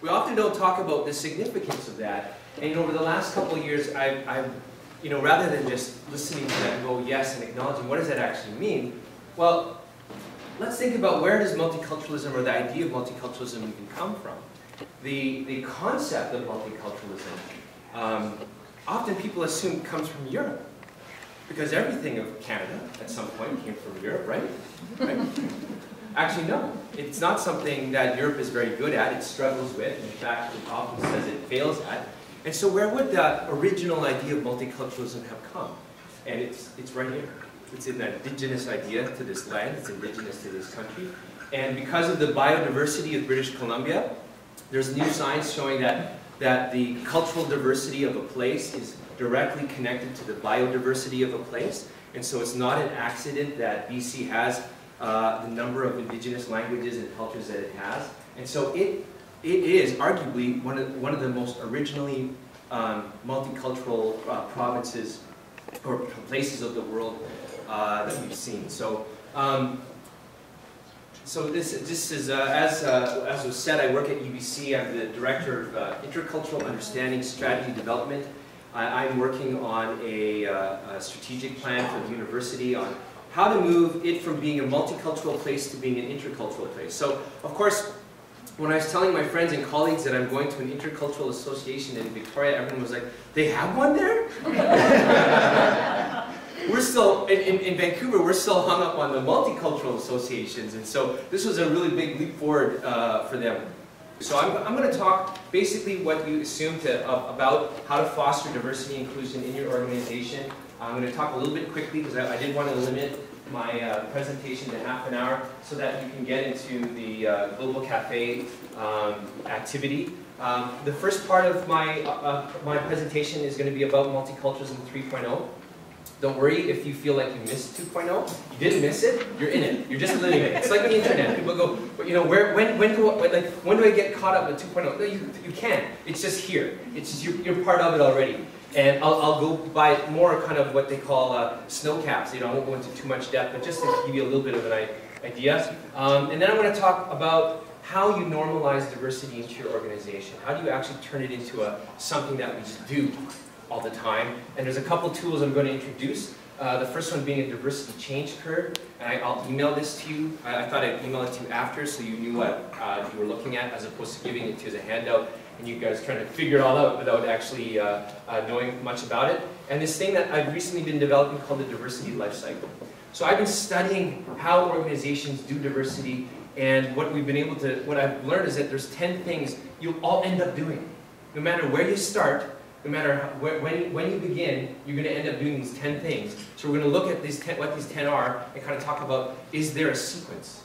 we often don't talk about the significance of that. And over the last couple of years, I've rather than just listening to that and go yes and acknowledging what does that actually mean, well, let's think about where does multiculturalism or the idea of multiculturalism even come from. The concept of multiculturalism, often people assume comes from Europe, because everything of Canada at some point came from Europe, right? Actually, no. It's not something that Europe is very good at. It struggles with. In fact, it often says it fails at. And so where would that original idea of multiculturalism have come? And it's right here. It's an indigenous idea to this land. It's indigenous to this country. And because of the biodiversity of British Columbia, there's new science showing that the cultural diversity of a place is directly connected to the biodiversity of a place. And so it's not an accident that BC has the number of indigenous languages and cultures that it has. And so it is arguably one of the most originally multicultural provinces or places of the world that we've seen. So, this is, as was said, I work at UBC. I'm the Director of Intercultural Understanding Strategy Development. I'm working on a strategic plan for the university on how to move it from being a multicultural place to being an intercultural place. So, of course, when I was telling my friends and colleagues that I'm going to an intercultural association in Victoria, everyone was like, they have one there? We're still, in Vancouver, we're still hung up on the multicultural associations, and so this was a really big leap forward for them. So I'm going to talk basically what you assumed about how to foster diversity and inclusion in your organization. I'm going to talk a little bit quickly because I did want to limit my presentation to half an hour so that you can get into the Global Cafe activity. The first part of my presentation is going to be about multiculturalism 3.0. Don't worry if you feel like you missed 2.0. You didn't miss it. You're in it. You're just living it. It's like the internet. People go, when do I get caught up with 2.0? No, you can't. It's just here. It's just you're part of it already. And I'll go by more kind of what they call snow caps. I won't go into too much depth, but just to give you a little bit of an idea. And then I'm going to talk about how you normalize diversity into your organization. How do you actually turn it into something that we just do all the time? And there's a couple tools I'm going to introduce. The first one being a diversity change curve. And I'll email this to you. I thought I'd email it to you after so you knew what you were looking at as opposed to giving it to you as a handout and you guys trying to figure it all out without actually knowing much about it. And this thing that I've recently been developing called the Diversity Lifecycle. So I've been studying how organizations do diversity, and what I've learned is that there's 10 things you'll all end up doing. No matter where you start, no matter when you begin, you're going to end up doing these 10 things. So we're going to look at what these 10 are and kind of talk about, is there a sequence?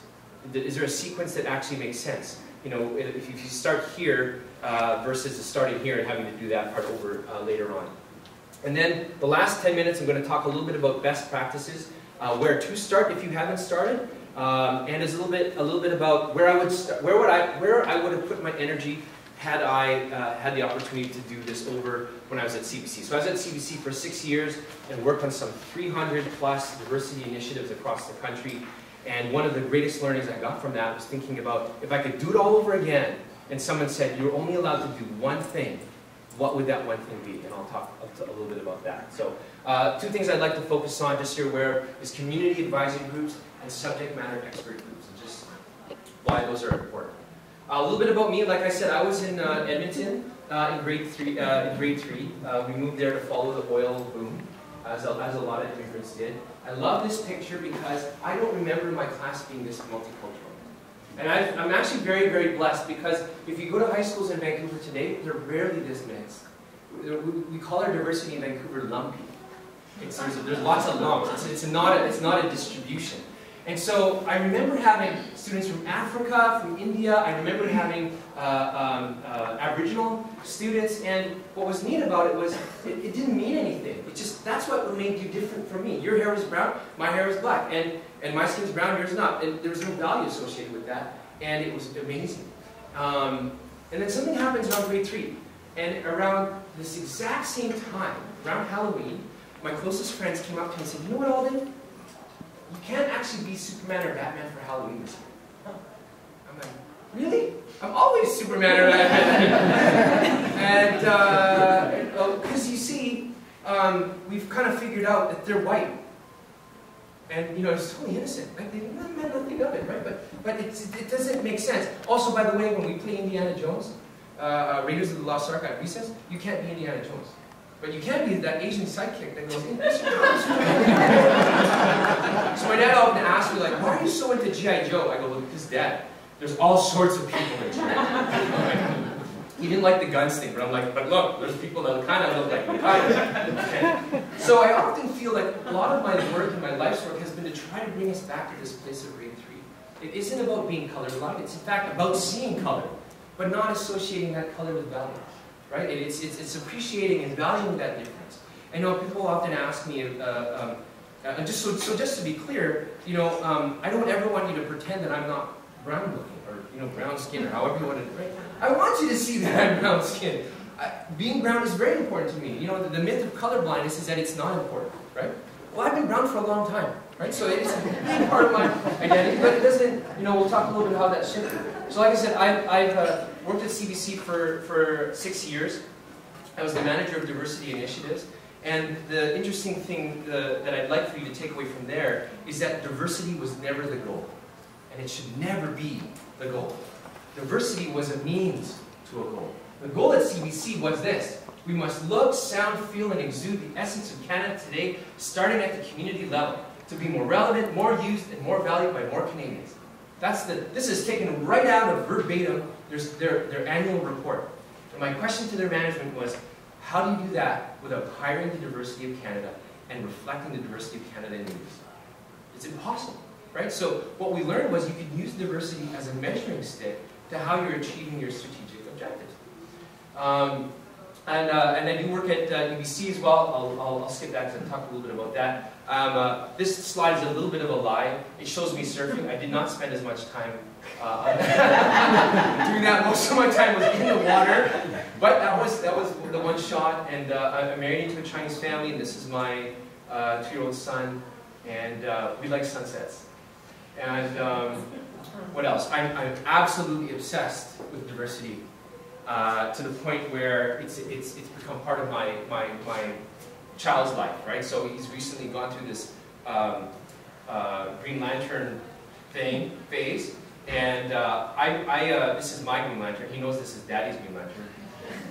Is there a sequence that actually makes sense? If you start here versus starting here and having to do that part over later on. And then the last 10 minutes, I'm going to talk a little bit about best practices, where to start if you haven't started, and a little bit about where I would have put my energy had I had the opportunity to do this over when I was at CBC. So I was at CBC for 6 years and worked on some 300 plus diversity initiatives across the country. And one of the greatest learnings I got from that was thinking about if I could do it all over again, and someone said you're only allowed to do one thing, what would that one thing be? And I'll talk a little bit about that. So two things I'd like to focus on, just so you're aware, is community advisory groups and subject matter expert groups, and just why those are important. A little bit about me. Like I said, I was in Edmonton in grade 3. We moved there to follow the oil boom, as a lot of immigrants did. I love this picture because I don't remember my class being this multicultural. And I'm actually very, very blessed because if you go to high schools in Vancouver today, they're rarely this mixed. We call our diversity in Vancouver lumpy. There's lots of lumps. It's not a distribution. And so I remember having students from Africa, from India. I remember having Aboriginal students. And what was neat about it was it didn't mean anything. That's what made you different from me. Your hair was brown, my hair was black. And my skin's brown, yours not. And there was no value associated with that. And it was amazing. And then something happens around grade 3. And around this exact same time, around Halloween, my closest friends came up to me and said, you know what, Alden? You can't actually be Superman or Batman for Halloween this year. I'm like, Really? I'm always Superman or and because you see, we've kind of figured out that they're white. And, you know, it's totally innocent. Like, they meant nothing of it, right? But it doesn't make sense. Also, by the way, when we play Indiana Jones, Raiders of the Lost Ark at recess, you can't be Indiana Jones. But you can be that Asian sidekick that goes, so my dad often asks me, like, why are you so into G.I. Joe? I go, well, because, Dad, there's all sorts of people in G.I. Joe. He didn't like the guns thing, but I'm like, but look, there's people that kind of look like me. So I often feel like a lot of my work and my life's work has been to try to bring us back to this place of grade 3. It isn't about being colorblind, it's in fact about seeing color, but not associating that color with value. Right? It's appreciating and valuing that difference. I know people often ask me, just to be clear, you know, I don't ever want you to pretend that I'm not brown looking, or, you know, brown skin, or however you want to, right? I want you to see that I'm brown skin. Being brown is very important to me. You know, the myth of color blindness is that it's not important, right? Well, I've been brown for a long time, right? So it's a big part of my identity, but it doesn't, you know, we'll talk a little bit about how that shifted. So like I said, I've worked at CBC for 6 years. I was the manager of diversity initiatives. And the interesting thing that I'd like for you to take away from there is that diversity was never the goal. And it should never be the goal. Diversity was a means to a goal. The goal at CBC was this: we must look, sound, feel, and exude the essence of Canada today, starting at the community level, to be more relevant, more used, and more valued by more Canadians. This is taken right out of verbatim their annual report. And my question to their management was, how do you do that without hiring the diversity of Canada and reflecting the diversity of Canada in use? It's impossible, right? So what we learned was you could use diversity as a measuring stick to how you're achieving your strategic objectives. And I do work at UBC as well. I'll skip that to talk a little bit about that. This slide is a little bit of a lie. It shows me surfing. I did not spend as much time on that. Doing that. Most of my time was in the water. But that was the one shot. And I'm married into a Chinese family, and this is my 2-year-old son. And we like sunsets. And what else? I'm absolutely obsessed with diversity. To the point where it's become part of my child's life, right? So he's recently gone through this Green Lantern phase, and this is my Green Lantern. He knows this is Daddy's Green Lantern.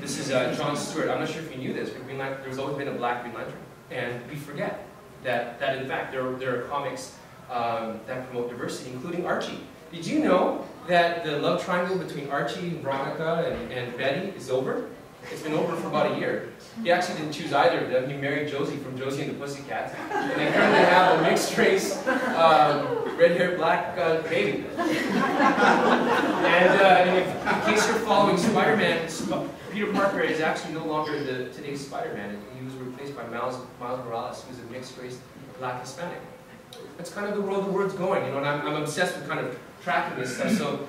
This is John Stewart. I'm not sure if you knew this, but Green Lantern, there's always been a black Green Lantern, and we forget that in fact there are comics that promote diversity, including Archie. Did you know that the love triangle between Archie and Veronica and Betty is over? It's been over for about a year. He actually didn't choose either of them. He married Josie from Josie and the Pussycats. And they currently have a mixed race, red-haired black baby. And in case you're following Spider-Man, Peter Parker is actually no longer today's Spider-Man. He was replaced by Miles Morales, who's a mixed race black Hispanic. That's kind of the world the world's going, you know, and I'm obsessed with kind of tracking this stuff. So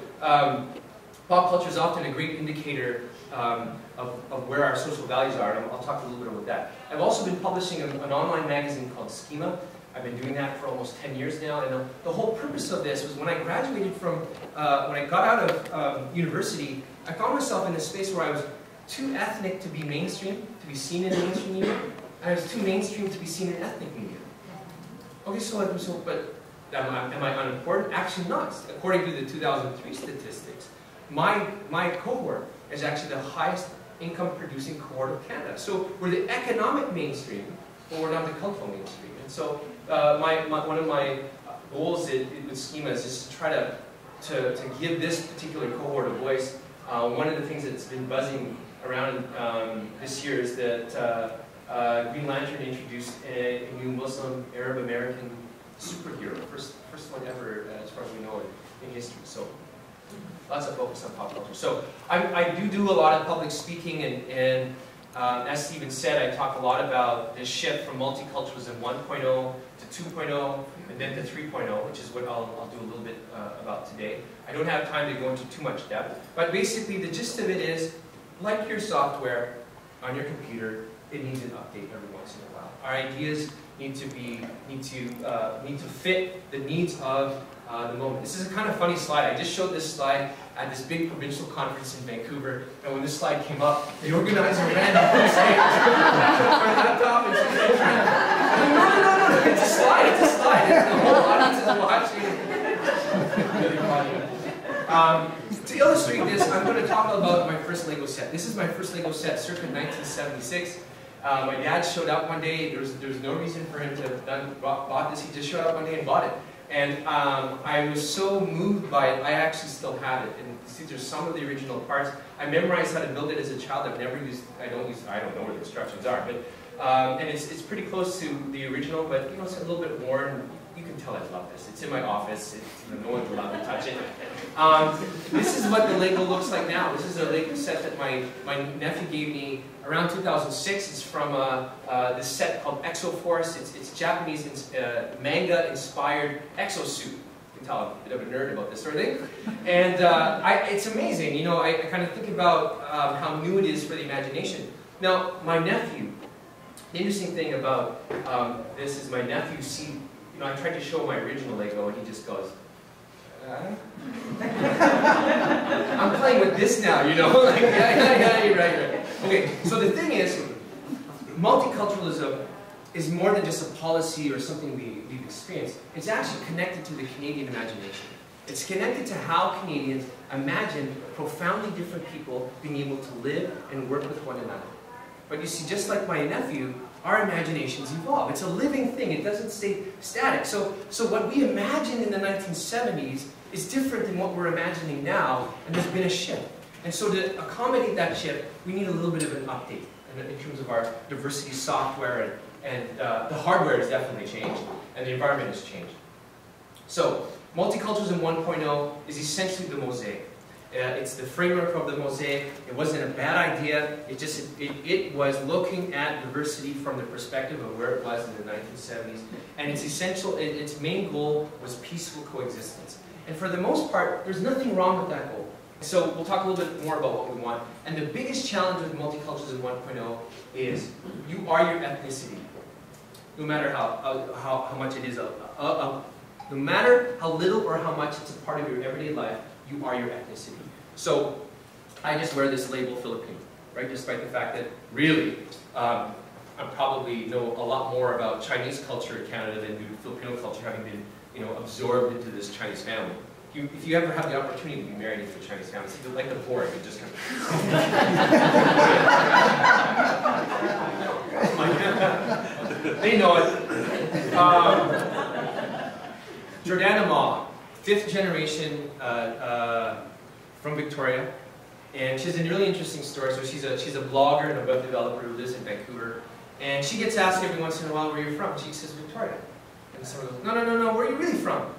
pop culture is often a great indicator of where our social values are, and I'll talk a little bit about that. I've also been publishing an online magazine called Schema. I've been doing that for almost 10 years now, and the whole purpose of this was when I graduated from, when I got out of university, I found myself in a space where I was too ethnic to be mainstream, to be seen in mainstream media, and I was too mainstream to be seen in ethnic media. Okay, but am I unimportant? Actually not. According to the 2003 statistics, my cohort is actually the highest income producing cohort of Canada. So we're the economic mainstream, but we're not the cultural mainstream. And so one of my goals with Schema is just to try to give this particular cohort a voice. One of the things that's been buzzing around this year is that Green Lantern introduced a new Muslim Arab American superhero, first one ever as far as we know in history. So lots of focus on pop culture. So I do a lot of public speaking, and as Stephen said, I talk a lot about this shift from multiculturalism 1.0 to 2.0 and then to 3.0, which is what I'll do a little bit about today. I don't have time to go into too much depth, but basically the gist of it is, like your software on your computer, it needs an update every once in a while. Our ideas need to fit the needs of the moment. This is a kind of funny slide. I just showed this slide at this big provincial conference in Vancouver, and when this slide came up, the organizer ran up and said, "For laptop," and she said, "No, it's a slide, it's a slide." And the whole audience is watching. Really funny. To illustrate this, I'm going to talk about my first Lego set. This is my first Lego set, circa 1976. My dad showed up one day. There was no reason for him to have bought this. He just showed up one day and bought it. And I was so moved by it, I actually still have it. And these are some of the original parts. I memorized how to build it as a child. I don't know where the instructions are, but and it's pretty close to the original, but you know, it's a little bit worn. You can tell I love this. It's in my office. No one's allowed to touch it. This is what the Lego looks like now. This is a Lego set that my nephew gave me around 2006. It's from this set called Exoforce. It's Japanese manga-inspired exosuit. You can tell I'm a bit of a nerd about this sort of thing. And it's amazing. You know, I kind of think about how new it is for the imagination. Now, my nephew, the interesting thing about this is my nephew, you know, I tried to show him my original Lego, and he just goes, I'm playing with this now, you know? Like, yeah, you're right. Okay, so the thing is, multiculturalism is more than just a policy or something we've experienced. It's actually connected to the Canadian imagination. It's connected to how Canadians imagine profoundly different people being able to live and work with one another. But you see, just like my nephew, our imaginations evolve. It's a living thing. It doesn't stay static. So what we imagined in the 1970s is different than what we're imagining now, and there's been a shift. And so to accommodate that shift, we need a little bit of an update in terms of our diversity software, and the hardware has definitely changed, and the environment has changed. So multiculturalism 1.0 is essentially the mosaic. It's the framework of the mosaic. It wasn't a bad idea. It was looking at diversity from the perspective of where it was in the 1970s. And its essential, its main goal was peaceful coexistence. And for the most part, there's nothing wrong with that goal. So we'll talk a little bit more about what we want. And the biggest challenge with multiculturalism 1.0 is you are your ethnicity. No matter how much it is, no matter how little or how much it's a part of your everyday life, you are your ethnicity. So I just wear this label Filipino, right? Despite the fact that really, I probably know a lot more about Chinese culture in Canada than do Filipino culture, having been, you know, absorbed into this Chinese family. If you ever have the opportunity to be married into a Chinese family, it's like the board, you just kind of... They know it. Jordana Ma, 5th generation from Victoria, and she's a really interesting story. So she's a blogger and a web developer who lives in Vancouver, and she gets asked every once in a while, "Where are you from?" She says, "Victoria." And someone goes, "No, where are you really from?"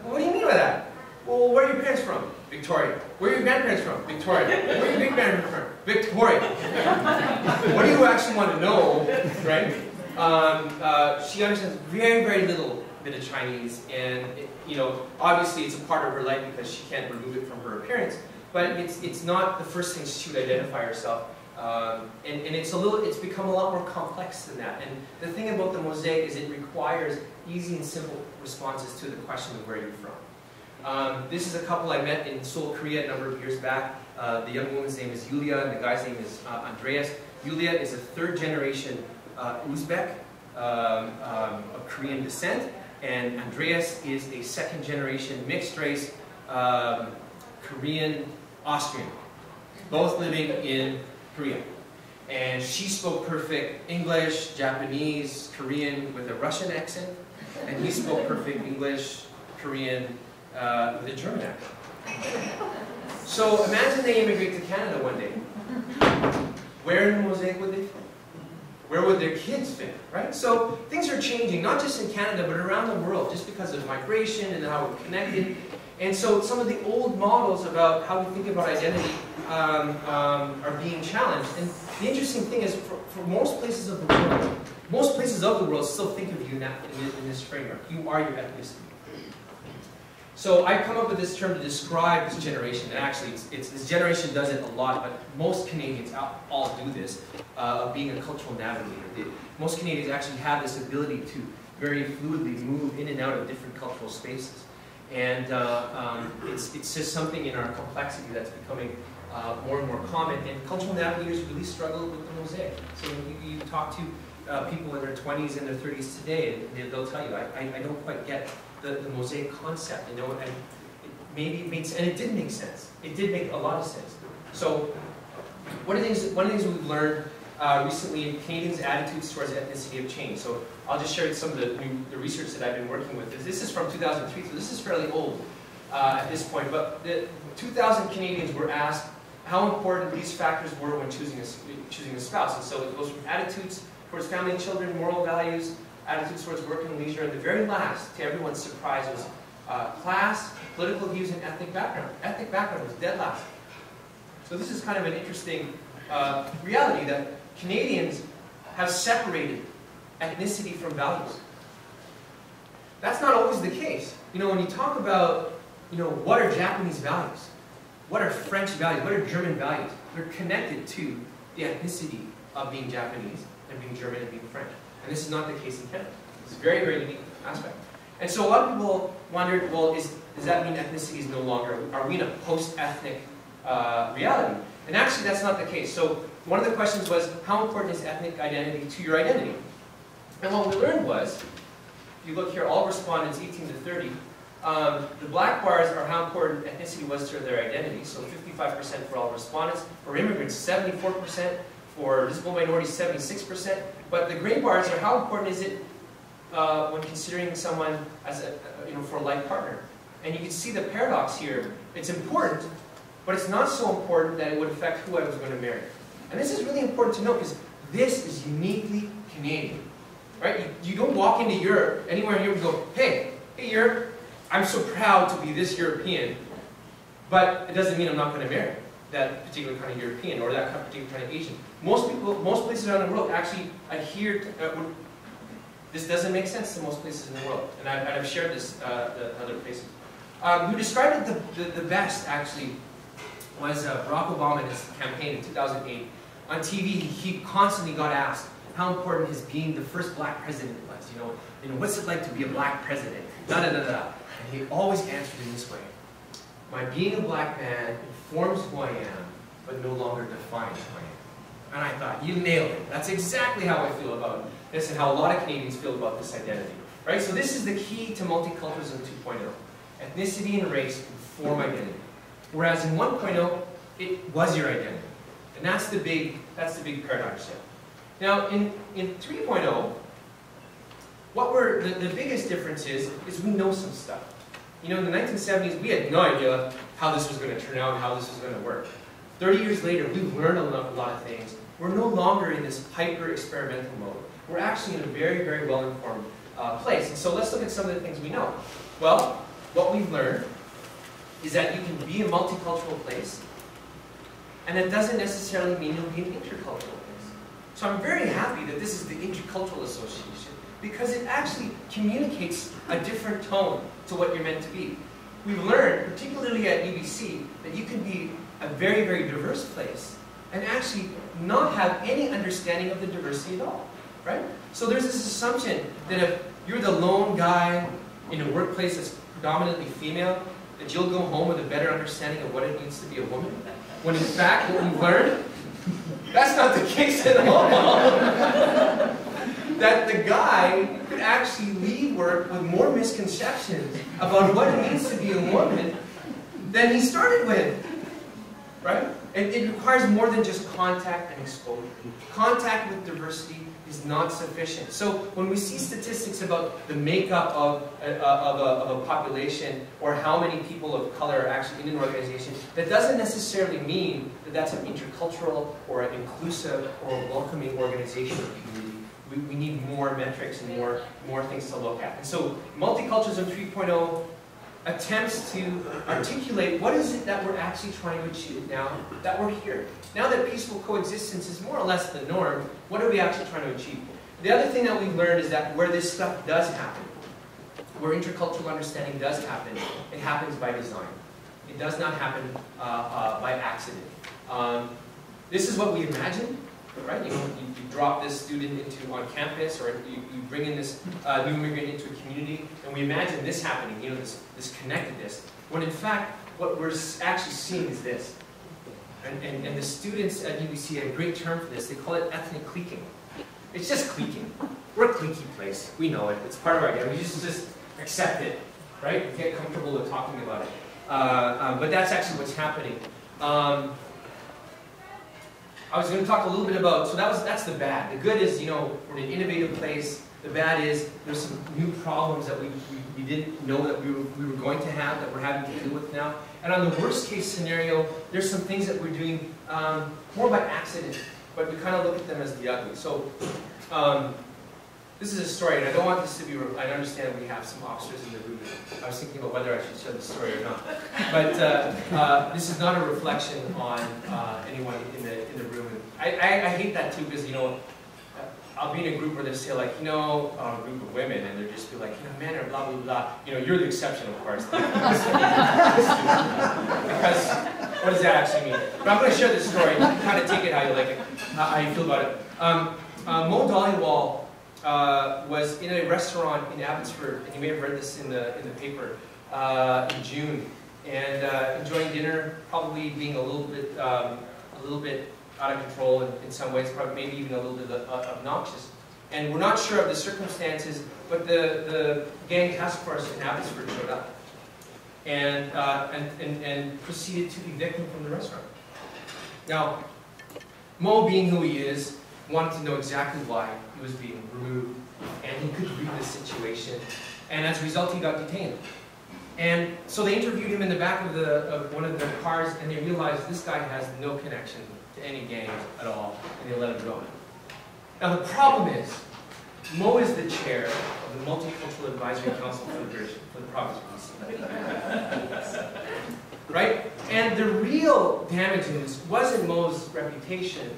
"Well, what do you mean by that?" "Well, where are your parents from?" "Victoria." "Where are your grandparents from?" "Victoria." "Where are your great-grandparents from?" "Victoria." What do you actually want to know, right? She understands very, very little bit of Chinese, and you know, obviously it's a part of her life because she can't remove it from her appearance. But it's not the first thing she would identify herself, and it's become a lot more complex than that. And the thing about the mosaic is it requires easy and simple responses to the question of where you're from. This is a couple I met in Seoul, Korea a number of years back. The young woman's name is Yulia, and the guy's name is Andreas. Yulia is a 3rd generation Uzbek of Korean descent, and Andreas is a 2nd generation mixed race Korean Austrian, both living in Korea. And she spoke perfect English, Japanese, Korean with a Russian accent, and he spoke perfect English, Korean with a German accent. So imagine they immigrate to Canada one day. Where in the mosaic would they fit? Where would their kids fit, right? So things are changing, not just in Canada, but around the world, just because of migration and how we're connected. And so some of the old models about how we think about identity are being challenged. And the interesting thing is, for most places of the world, still think of you in this framework. You are your ethnicity. So I've come up with this term to describe this generation, and actually this generation does it a lot, but most Canadians all do this, of being a cultural navigator. Most Canadians actually have this ability to very fluidly move in and out of different cultural spaces. And it's just something in our complexity that's becoming more and more common, and cultural navigators really struggle with the mosaic. So you talk to people in their 20s and their 30s today, and they'll tell you, I don't quite get the mosaic concept, you know, and maybe it makes, and it did make sense. It did make a lot of sense. So one of the things we've learned recently, Canadians' attitudes towards ethnicity have changed. So I'll just share some of the research that I've been working with. This is from 2003, so this is fairly old at this point, but the 2,000 Canadians were asked how important these factors were when choosing a spouse. And so it goes from attitudes towards family and children, moral values, attitudes towards work and leisure, and the very last, to everyone's surprise, was class, political views, and ethnic background. Ethnic background was dead last. So this is kind of an interesting reality that Canadians have separated ethnicity from values. That's not always the case. You know, when you talk about, you know, what are Japanese values? What are French values? What are German values? They're connected to the ethnicity of being Japanese and being German and being French. And this is not the case in Canada. It's a very, very unique aspect. And so a lot of people wondered, well, does that mean ethnicity is no longer, are we in a post-ethnic reality? And actually that's not the case. So one of the questions was, how important is ethnic identity to your identity? And what we learned was, if you look here, all respondents 18 to 30, the black bars are how important ethnicity was to their identity. So 55% for all respondents. For immigrants, 74%. For visible minorities, 76%. But the gray bars are how important is it when considering someone as a, for a life partner. And you can see the paradox here. It's important, but it's not so important that it would affect who I was going to marry. And this is really important to note because this is uniquely Canadian. Right? You don't walk into Europe, anywhere in Europe, and go, hey Europe, I'm so proud to be this European, but it doesn't mean I'm not going to marry that particular kind of European or that particular kind of Asian. Most people, most places around the world actually adhere to, this doesn't make sense to most places in the world. And I've shared this the other places. Who described it the best, actually, was Barack Obama in his campaign in 2008. On TV, he constantly got asked how important his being the first black president was. You know, what's it like to be a black president? Da-da-da-da. And he always answered in this way. My being a black man informs who I am, but no longer defines who I am. And I thought, you nailed it. That's exactly how I feel about this and how a lot of Canadians feel about this identity. Right? So this is the key to multiculturalism 2.0. Ethnicity and race inform identity. Whereas in 1.0, it was your identity. And that's the big paradigm shift. Now in 3.0, what the biggest difference is we know some stuff. You know, in the 1970s, we had no idea how this was going to turn out and how this was going to work. 30 years later, we've learned a lot of things. We're no longer in this hyper-experimental mode. We're actually in a very, very well-informed place. And so let's look at some of the things we know. Well, what we've learned is that you can be a multicultural place, and that doesn't necessarily mean you'll be an intercultural place. So I'm very happy that this is the Intercultural Association, because it actually communicates a different tone to what you're meant to be. We've learned, particularly at UBC, that you can be a very, very diverse place and actually not have any understanding of the diversity at all, right? So there's this assumption that if you're the lone guy in a workplace that's predominantly female, that you'll go home with a better understanding of what it means to be a woman. When in fact, what we've learned, that's not the case at all. That the guy could actually leave work with more misconceptions about what it means to be a woman than he started with, right? It requires more than just contact and exposure. Contact with diversity is not sufficient. So when we see statistics about the makeup of a population or how many people of color are actually in an organization, that doesn't necessarily mean that that's an intercultural or an inclusive or a welcoming organization or community. We need more metrics and more things to look at. And so Multiculturalism 3.0 attempts to articulate what is it that we're actually trying to achieve now that we're here. Now that peaceful coexistence is more or less the norm, what are we actually trying to achieve? The other thing that we've learned is that where this stuff does happen, where intercultural understanding does happen, it happens by design. It does not happen by accident. This is what we imagine, right? You drop this student on campus, or you bring in this new immigrant into a community, and we imagine this happening, this connectedness. When in fact, what we're actually seeing is this. And the students at UBC had a great term for this. They call it ethnic cliquing. It's just cliquing. We're a cliquey place. We know it. It's part of our identity. We just accept it, right? We get comfortable with talking about it. But that's actually what's happening. I was going to talk a little bit about, so that's the bad. The good is, we're in an innovative place. The bad is there's some new problems that we didn't know that we were going to have, that we're having to deal with now. And on the worst case scenario, there's some things that we're doing more by accident, but we kind of look at them as the ugly. So this is a story, and I don't want this to be, I understand we have some officers in the room. I was thinking about whether I should share the story or not. But this is not a reflection on anyone in the room. I hate that too, because, I'll be in a group where they say, like, a group of women, and they'll just be like, men are blah, blah, blah. You're the exception, of course. Because what does that actually mean? But I'm going to share this story. Kind of take it how you like it, how you feel about it. Mo Dollywall was in a restaurant in Abbotsford, and you may have read this in the paper, in June, and enjoying dinner, probably being a little bit out of control in some ways, probably maybe even a little bit obnoxious. And we're not sure of the circumstances, but the gang task force in Abbotsford showed up and proceeded to evict him from the restaurant. Now, Mo, being who he is, wanted to know exactly why he was being removed, and he could read the situation, and as a result, he got detained. And so they interviewed him in the back of one of the cars, and they realized this guy has no connection to any gangs at all, and they let him go. Now the problem is, Mo is the chair of the Multicultural Advisory Council for the province of BC. Right? And the real damage in this wasn't Mo's reputation.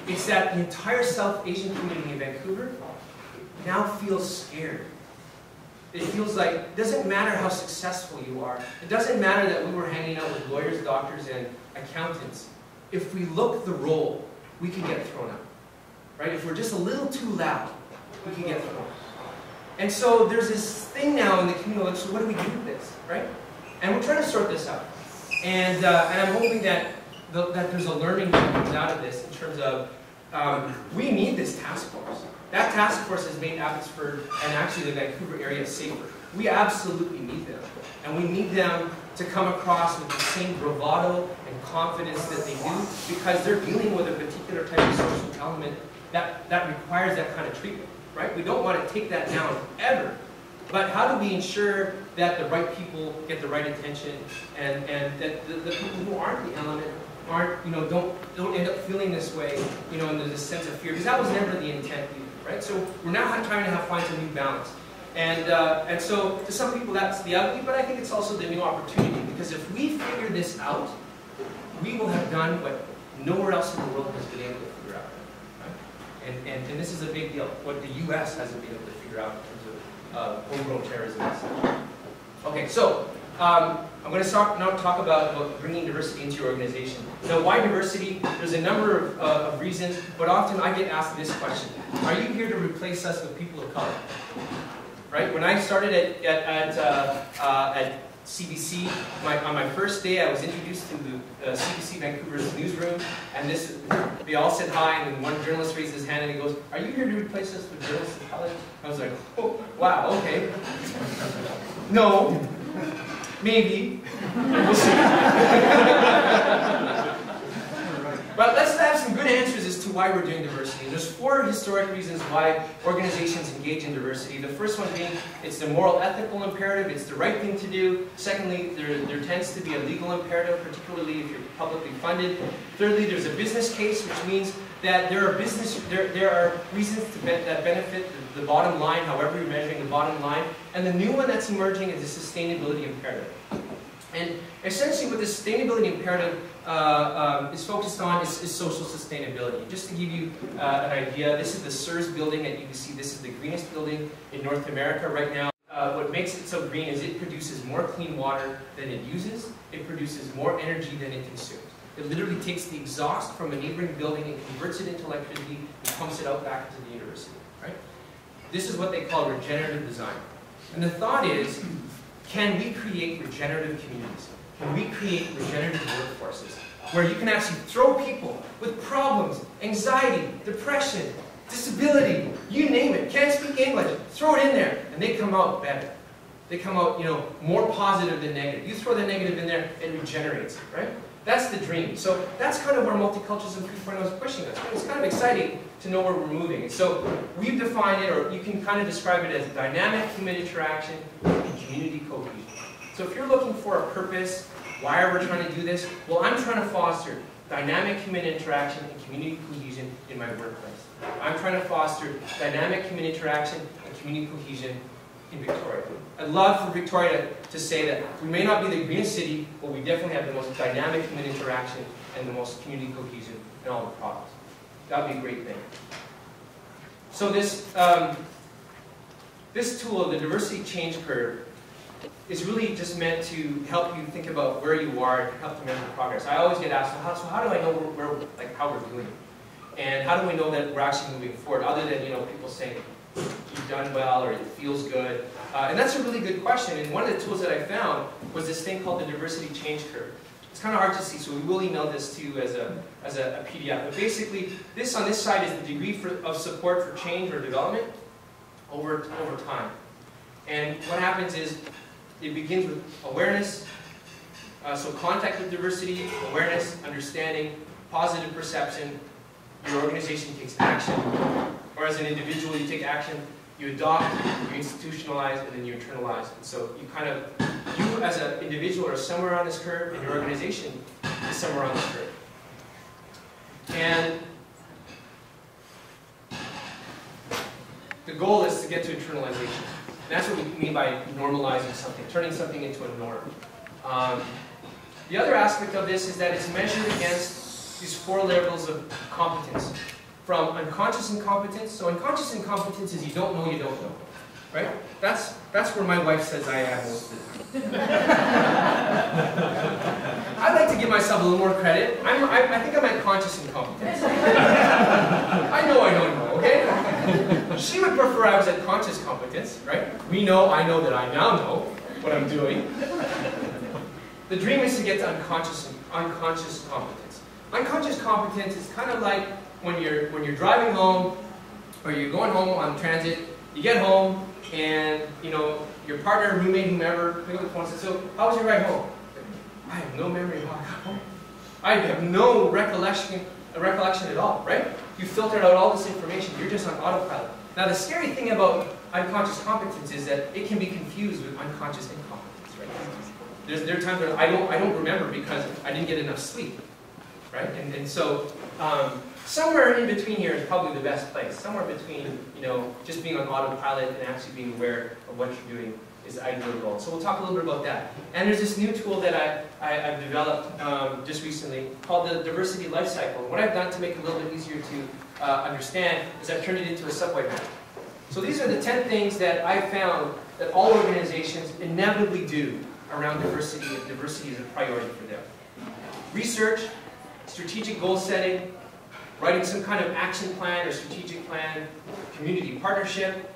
It's that the entire South Asian community in Vancouver now feels scared. It feels like, it doesn't matter how successful you are. It doesn't matter that we were hanging out with lawyers, doctors, and accountants. If we look the role, we can get thrown out. Right? If we're just a little too loud, we can get thrown out. And so there's this thing now in the community, like, so what do we do with this? Right? And we're trying to sort this out. And I'm hoping that there's a learning that comes out of this in terms of, we need this task force. That task force has made Abbotsford and actually the Vancouver area safer. We absolutely need them. And we need them to come across with the same bravado and confidence that they do, because they're dealing with a particular type of social element that requires that kind of treatment. Right? We don't want to take that down ever. But how do we ensure that the right people get the right attention, and that the people who aren't the element aren't, don't end up feeling this way, and there's a sense of fear, because that was never the intent either, right? So we're now trying to find some new balance. And so to some people that's the ugly, but I think it's also the new opportunity, because if we figure this out, we will have done what nowhere else in the world has been able to figure out. Right? And this is a big deal, what the US hasn't been able to figure out in terms of homegrown terrorism. Okay, so I'm going to now talk about bringing diversity into your organization. Now, why diversity? There's a number of reasons, but often I get asked this question: are you here to replace us with people of color? Right? When I started at CBC, on my first day, I was introduced to the CBC Vancouver's newsroom, and they all said hi, and then one journalist raised his hand and he goes, "Are you here to replace us with journalists of color?" I was like, "Oh, wow, okay." No, maybe. We'll see. But let's have some good answers as to why we're doing diversity. And there's 4 historic reasons why organizations engage in diversity. The first one being, it's the moral ethical imperative, it's the right thing to do. Secondly, there tends to be a legal imperative, particularly if you're publicly funded. Thirdly, there's a business case, which means that there are reasons that benefit the bottom line, however you're measuring the bottom line. And the new one that's emerging is the sustainability imperative. And essentially what the sustainability imperative is focused on is social sustainability. Just to give you an idea, this is the CSIRS building at UBC. This is the greenest building in North America right now. what makes it so green is it produces more clean water than it uses. It produces more energy than it consumes. It literally takes the exhaust from a neighboring building and converts it into electricity and pumps it out back into the university. Right? This is what they call regenerative design. And the thought is, can we create regenerative communities? Can we create regenerative workforces where you can actually throw people with problems, anxiety, depression, disability, you name it, can't speak English, throw it in there, and they come out better. They come out, you know, more positive than negative. You throw the negative in there, it regenerates, right? That's the dream. So that's kind of where multiculturalism 3.0 is pushing us. It's kind of exciting to know where we're moving. And so we've defined it, or you can kind of describe it as dynamic human interaction and community cohesion. So if you're looking for a purpose, why are we trying to do this? Well, I'm trying to foster dynamic human interaction and community cohesion in my workplace. I'm trying to foster dynamic human interaction and community cohesion in Victoria. I'd love for Victoria to say that we may not be the greenest city, but we definitely have the most dynamic human interaction and the most community cohesion in all the province. That would be a great thing. So this, this tool, the diversity change curve, is really just meant to help you think about where you are and help to measure progress. I always get asked, so how do I know how we're doing? And how do we know that we're actually moving forward, other than, you know, people saying, you've done well, or it feels good? And that's a really good question. And one of the tools that I found was this thing called the diversity change curve. It's kind of hard to see, so we will email this to you as a PDF. But basically, this on this side is the degree of support for change or development over time. And what happens is, it begins with awareness, so contact with diversity, awareness, understanding, positive perception. Your organization takes action, or as an individual you take action, you adopt, you institutionalize, and then you internalize. And so you kind of, you as an individual are somewhere on this curve, and your organization is somewhere on this curve. And the goal is to get to internalization. And that's what we mean by normalizing something, turning something into a norm. The other aspect of this is that it's measured against these 4 levels of competence. From unconscious incompetence. So unconscious incompetence is you don't know, right? That's where my wife says I am most of the time. I'd like to give myself a little more credit. I think I'm at conscious incompetence. I know, okay? She would prefer I was at conscious competence, right? I know that I now know what I'm doing. The dream is to get to unconscious competence. Unconscious competence is kind of like when you're driving home, or you're going home on transit, you get home, and your partner, roommate, whomever, pick up the phone and says, "So, how was your ride home?" I have no memory of how I got home. I have no recollection at all, right? You filtered out all this information. You're just on autopilot. Now, the scary thing about unconscious competence is that it can be confused with unconscious incompetence, right? There are times where I don't remember because I didn't get enough sleep, right? And so somewhere in between here is probably the best place. Somewhere between just being on autopilot and actually being aware of what you're doing is the ideal goal. So we'll talk a little bit about that. And there's this new tool that I've developed just recently called the Diversity Lifecycle. What I've done to make it a little bit easier to understand is I've turned it into a subway map. So these are the 10 things that I found that all organizations inevitably do around diversity, if diversity is a priority for them. Research, strategic goal setting, writing some kind of action plan or strategic plan, community partnership,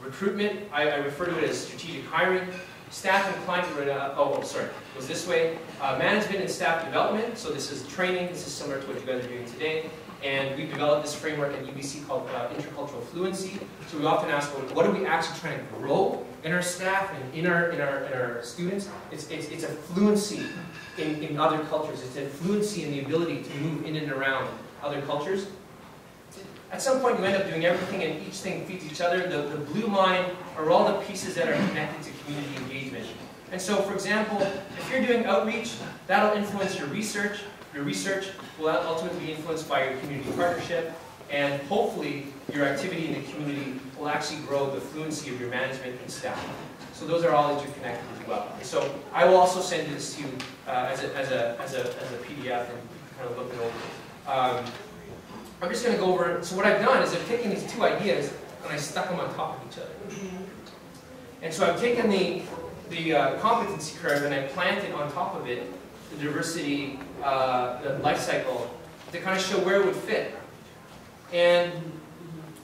recruitment, I refer to it as strategic hiring, staff and client, goes this way, management and staff development, so this is training, this is similar to what you guys are doing today, and we've developed this framework at UBC called Intercultural Fluency, so we often ask, well, what are we actually trying to grow in our staff and in our students? It's a fluency in other cultures, it's a fluency in the ability to move in and around other cultures. At some point you end up doing everything and each thing feeds each other. The blue line are all the pieces that are connected to community engagement. And so, for example, if you're doing outreach, that'll influence your research. Your research will ultimately be influenced by your community partnership, and hopefully your activity in the community will actually grow the fluency of your management and staff. So those are all interconnected as well. And so I will also send this to you as a PDF and kind of look it over. I'm just going to go over, so what I've done is I've taken these 2 ideas and I stuck them on top of each other. And so I've taken the competency curve and I planted on top of it the diversity the life cycle to kind of show where it would fit. And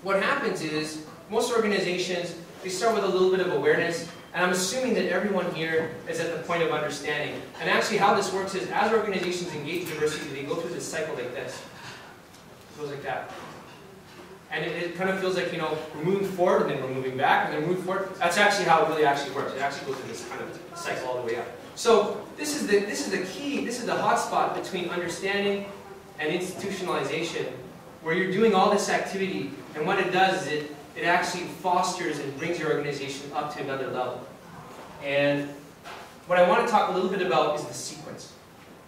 what happens is, most organizations, they start with a little bit of awareness, and I'm assuming that everyone here is at the point of understanding. And actually how this works is, as organizations engage diversity, they go through this cycle like this. It goes like that. And it kind of feels like, you know, we're moving forward, and then we're moving back, and then we're moving forward. That's actually how it really actually works. It actually goes through this kind of cycle all the way up. So this is the key, this is the hot spot between understanding and institutionalization, where you're doing all this activity, and what it does is it actually fosters and brings your organization up to another level. And what I want to talk a little bit about is the sequence.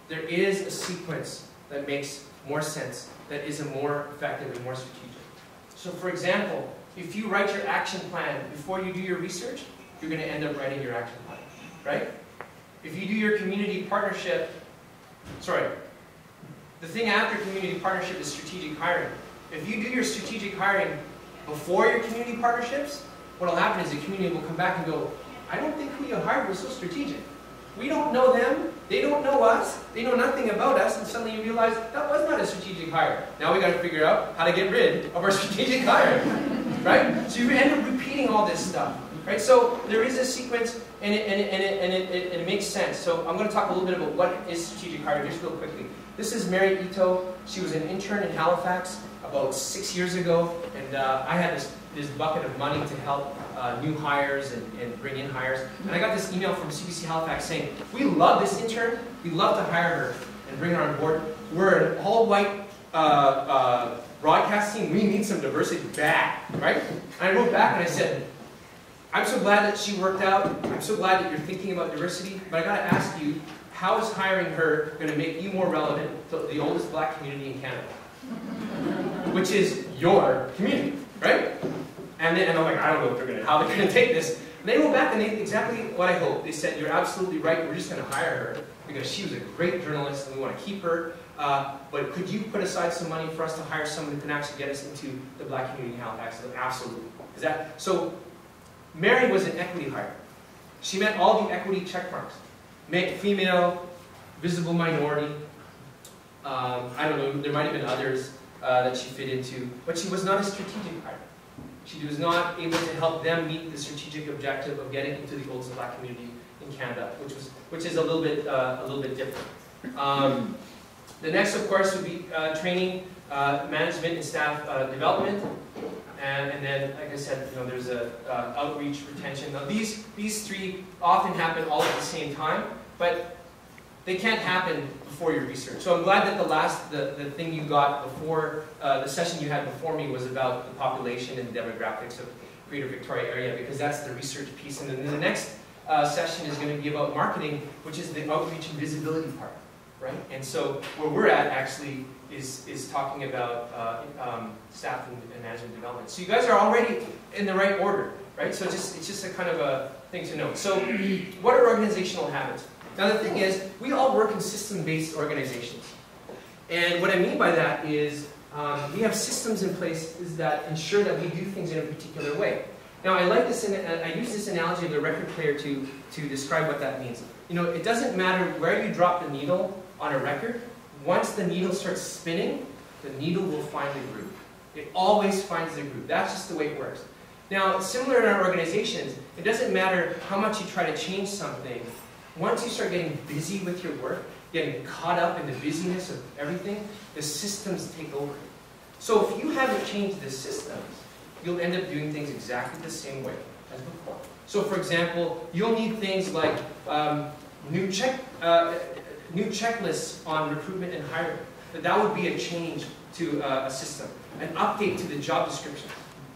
There is a sequence that makes more sense, that is a more effective and more strategic. So for example, if you write your action plan before you do your research, you're going to end up writing your action plan, right? If you do your community partnership, the thing after community partnership is strategic hiring. If you do your strategic hiring before your community partnerships, what will happen is the community will come back and go, I don't think who you hired was so strategic. We don't know them, they don't know us, they know nothing about us, and suddenly you realize that was not a strategic hire. Now we got to figure out how to get rid of our strategic hire, right? So you end up repeating all this stuff, right? So there is a sequence, and it makes sense. So I'm going to talk a little bit about what is strategic hiring just real quickly. This is Mary Ito. She was an intern in Halifax about 6 years ago, and I had this bucket of money to help new hires and bring in hires. And I got this email from CBC Halifax saying, we love this intern, we'd love to hire her and bring her on board. We're an all-white broadcast team, we need some diversity bad, right? And I wrote back and I said, I'm so glad that she worked out, I'm so glad that you're thinking about diversity, but I gotta ask you, how is hiring her going to make you more relevant to the oldest black community in Canada? Which is your community, right? And I'm like, I don't know how they're going to take this. And they wrote back and they exactly what I hoped. They said, you're absolutely right, we're just going to hire her because she was a great journalist and we want to keep her. But could you put aside some money for us to hire someone who can actually get us into the black community in Halifax? Said, absolutely. So Mary was an equity hire. She met all the equity check marks. Female, visible minority, I don't know, there might have been others that she fit into, but she was not a strategic hire. She was not able to help them meet the strategic objective of getting into the oldest black community in Canada, which is a little bit different. The next, of course, would be training, management, and staff development. And then, like I said, you know, there's outreach, retention. Now, these three often happen all at the same time, but they can't happen before your research. So I'm glad that the thing you got before, the session you had before me was about the population and demographics of Greater Victoria area, because that's the research piece. And then the next session is going to be about marketing, which is the outreach and visibility part, right? And so where we're at actually is talking about staff and management development. So you guys are already in the right order, right? So it's just a kind of a thing to note. So what are organizational habits? Now the thing is, we all work in system-based organizations. And what I mean by that is we have systems in place that ensure that we do things in a particular way. Now I like this, I use this analogy of the record player to describe what that means. You know, it doesn't matter where you drop the needle on a record. Once the needle starts spinning, the needle will find the groove. It always finds the groove. That's just the way it works. Now, similar in our organizations, it doesn't matter how much you try to change something. Once you start getting busy with your work, getting caught up in the busyness of everything, the systems take over. So if you haven't changed the systems, you'll end up doing things exactly the same way as before. So for example, you'll need things like new checklists on recruitment and hiring. That would be a change to a system. An update to the job description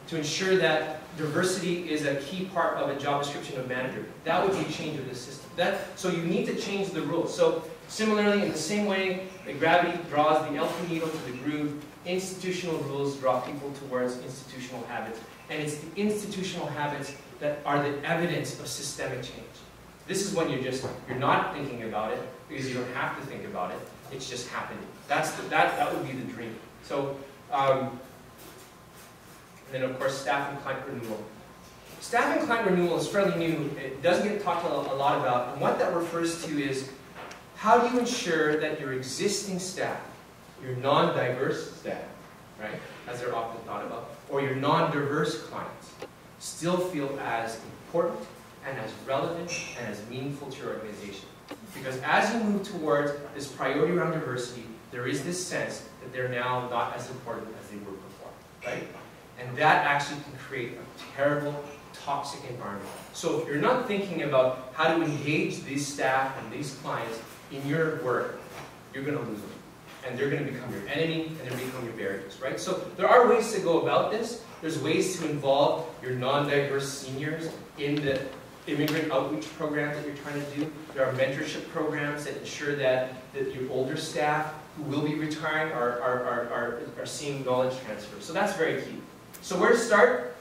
to ensure that diversity is a key part of a job description of manager. That would be a change of the system. So you need to change the rules. So similarly, in the same way that gravity draws the LP needle to the groove, institutional rules draw people towards institutional habits. And it's the institutional habits that are the evidence of systemic change. This is when you're not thinking about it because you don't have to think about it. It's just happening. That would be the dream. So, and then of course staff and client renewal. staff and client renewal is fairly new. It doesn't get talked a lot about. And what that refers to is, how do you ensure that your existing staff, your non-diverse staff, right, as they're often thought about, or your non-diverse clients, still feel as important and as relevant and as meaningful to your organization? Because as you move towards this priority around diversity, there is this sense that they're now not as important as they were before, right? And that actually can create a terrible, toxic environment. So if you're not thinking about how to engage these staff and these clients in your work, you're going to lose them. And they're going to become your enemy, and they're going to become your barriers, right? So there are ways to go about this. There's ways to involve your non-diverse seniors in the immigrant outreach program that you're trying to do. There are mentorship programs that ensure that your older staff who will be retiring are seeing knowledge transfer. So that's very key. So where to start?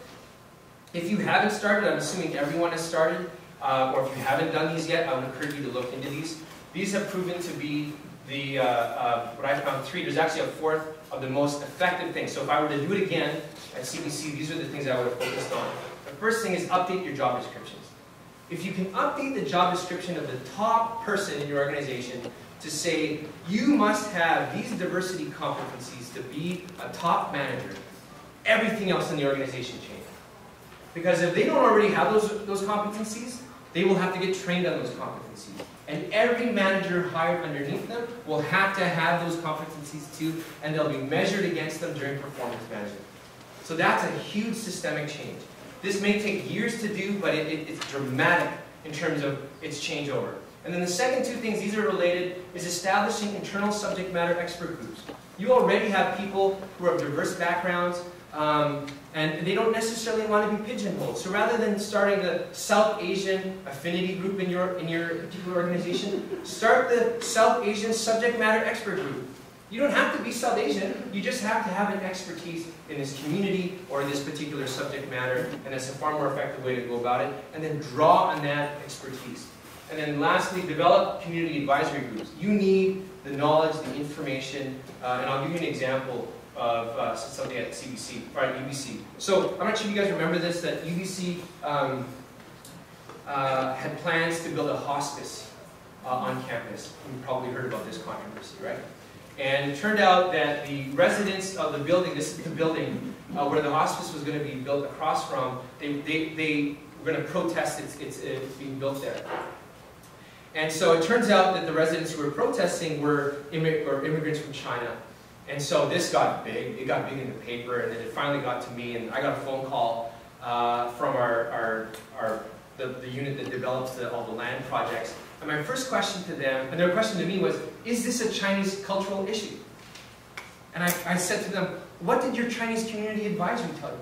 If you haven't started, I'm assuming everyone has started, or if you haven't done these yet, I would encourage you to look into these. These have proven to be the, what I found, 3. There's actually a 4th of the most effective things. So if I were to do it again at CBC, these are the things I would have focused on. The first thing is update your job descriptions. If you can update the job description of the top person in your organization to say, you must have these diversity competencies to be a top manager, everything else in the organization changes. Because if they don't already have those competencies, they will have to get trained on those competencies. And every manager hired underneath them will have to have those competencies too, and they'll be measured against them during performance management. So that's a huge systemic change. This may take years to do, but it's dramatic in terms of its changeover. And then the second 2 things, these are related, is establishing internal subject matter expert groups. You already have people who are of diverse backgrounds, and they don't necessarily want to be pigeonholed. So rather than starting a South Asian affinity group in your particular organization, start the South Asian subject matter expert group. You don't have to be South Asian, you just have to have an expertise in this community or in this particular subject matter, and that's a far more effective way to go about it, and then draw on that expertise. And then lastly, develop community advisory groups. You need the knowledge, the information, and I'll give you an example of something at CBC, or at UBC. So I'm not sure if you guys remember this, that UBC had plans to build a hospice on campus. You've probably heard about this controversy, right? And it turned out that the residents of the building, this is the building where the hospice was going to be built across from, they were going to protest it's being built there. And so it turns out that the residents who were protesting were immigrants from China. And so this got big. It got big in the paper, and then it finally got to me, and I got a phone call from the unit that develops all the land projects. And my first question to them, and their question to me was, is this a Chinese cultural issue? And I said to them, what did your Chinese community advisory tell you?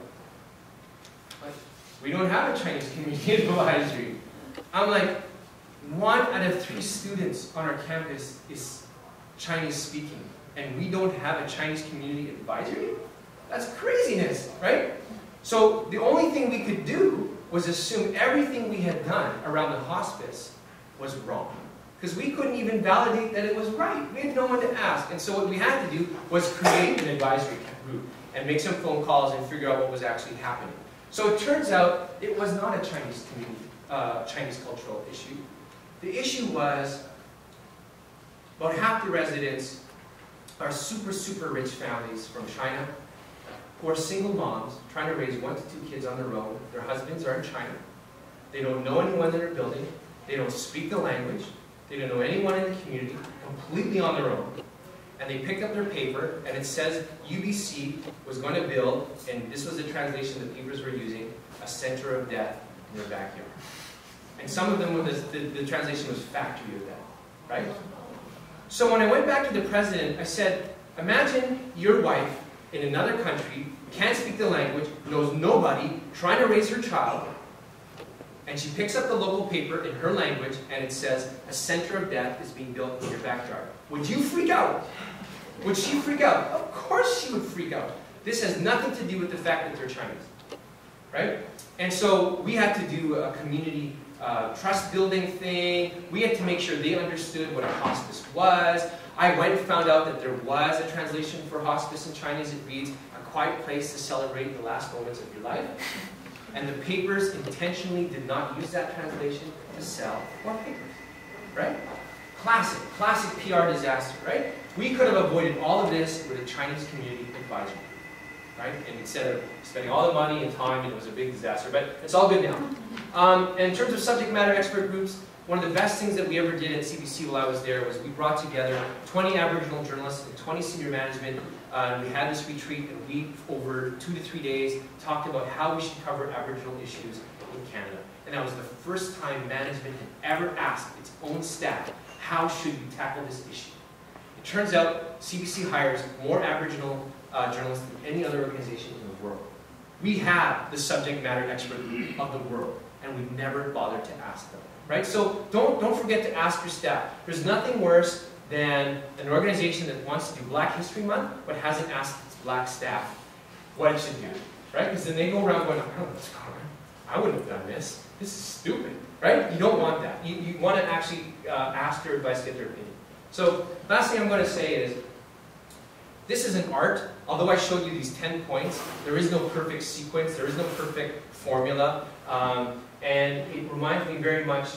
Like, we don't have a Chinese community advisory. I'm like, 1 out of 3 students on our campus is Chinese speaking, and we don't have a Chinese community advisory? That's craziness, right? So the only thing we could do was assume everything we had done around the hospice was wrong. Because we couldn't even validate that it was right. We had no one to ask. And so what we had to do was create an advisory group and make some phone calls and figure out what was actually happening. So it turns out it was not a Chinese community, Chinese cultural issue. The issue was about half the residents are super, super rich families from China who are single moms trying to raise 1 to 2 kids on their own. Their husbands are in China. They don't know anyone in their building. They don't speak the language. They don't know anyone in the community, completely on their own. And they picked up their paper, and it says UBC was going to build, and this was the translation the papers were using, a center of death in their backyard. And some of them, the translation was factory of death, right? So when I went back to the president, I said, imagine your wife in another country, can't speak the language, knows nobody, trying to raise her child, and she picks up the local paper in her language, and it says, a center of death is being built in your backyard. Would you freak out? Would she freak out? Of course she would freak out. This has nothing to do with the fact that they're Chinese, right? And so we had to do a community trust building thing. We had to make sure they understood what a hospice was. I went and found out that there was a translation for hospice in Chinese. It reads, a quiet place to celebrate the last moments of your life. And the papers intentionally did not use that translation to sell more papers, right? Classic PR disaster, right? We could have avoided all of this with a Chinese community advisory, right? And instead of spending all the money and time, and it was a big disaster, but it's all good now. In terms of subject matter expert groups, one of the best things that we ever did at CBC while I was there was we brought together 20 Aboriginal journalists and 20 senior management. We had this retreat, and we, over 2 to 3 days, talked about how we should cover Aboriginal issues in Canada. And that was the first time management had ever asked its own staff, how should we tackle this issue? It turns out CBC hires more Aboriginal journalists than any other organization in the world. We have the subject matter expert group of the world, and we've never bothered to ask them. Right? So don't forget to ask your staff. There's nothing worse than an organization that wants to do Black History Month but hasn't asked its black staff what it should do. Right? Because then they go around going, I don't know what's going on. I wouldn't have done this. This is stupid. Right? You don't want that. You want to actually ask their advice, get their opinion. So last thing I'm going to say is, this is an art. Although I showed you these 10 points, there is no perfect sequence, there is no perfect formula. And it reminds me very much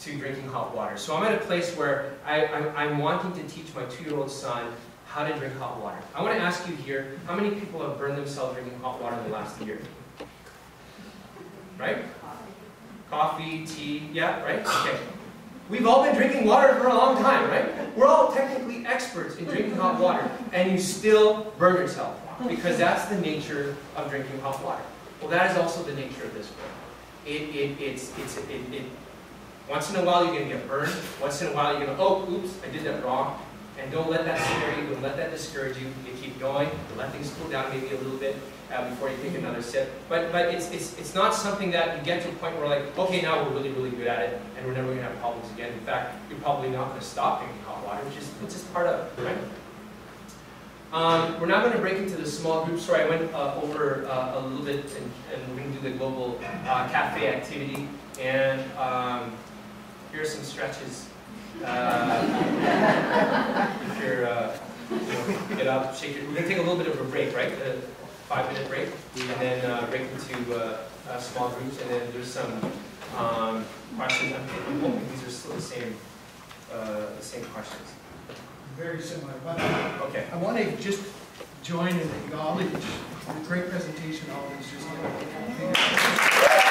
to drinking hot water. So I'm at a place where I'm wanting to teach my 2-year-old son how to drink hot water. I want to ask you here, how many people have burned themselves drinking hot water in the last year? Right? Coffee, tea, yeah, right? Okay. We've all been drinking water for a long time, right? We're all technically experts in drinking hot water, and you still burn yourself, because that's the nature of drinking hot water. Well, that is also the nature of this world. Once in a while you're going to get burned. Once in a while you're going to, oh, oops, I did that wrong. And don't let that scare you. Don't let that discourage you. You keep going. You let things cool down maybe a little bit before you take another sip. But it's not something that you get to a point where like, okay, now we're really, really good at it, and we're never going to have problems again. In fact, you're probably not going to stop drinking hot water, which is just part of it, right? We're now going to break into the small group. Sorry, I went over a little bit, and we're going to do the global cafe activity. And here are some stretches. If you're, get up, shake your. We're going to take a little bit of a break, right? A 5-minute break, and then break into small groups. And then there's some questions. I'm hoping these are still the same questions. Very similar, but okay. I want to just join and acknowledge the great presentation Aldens just did.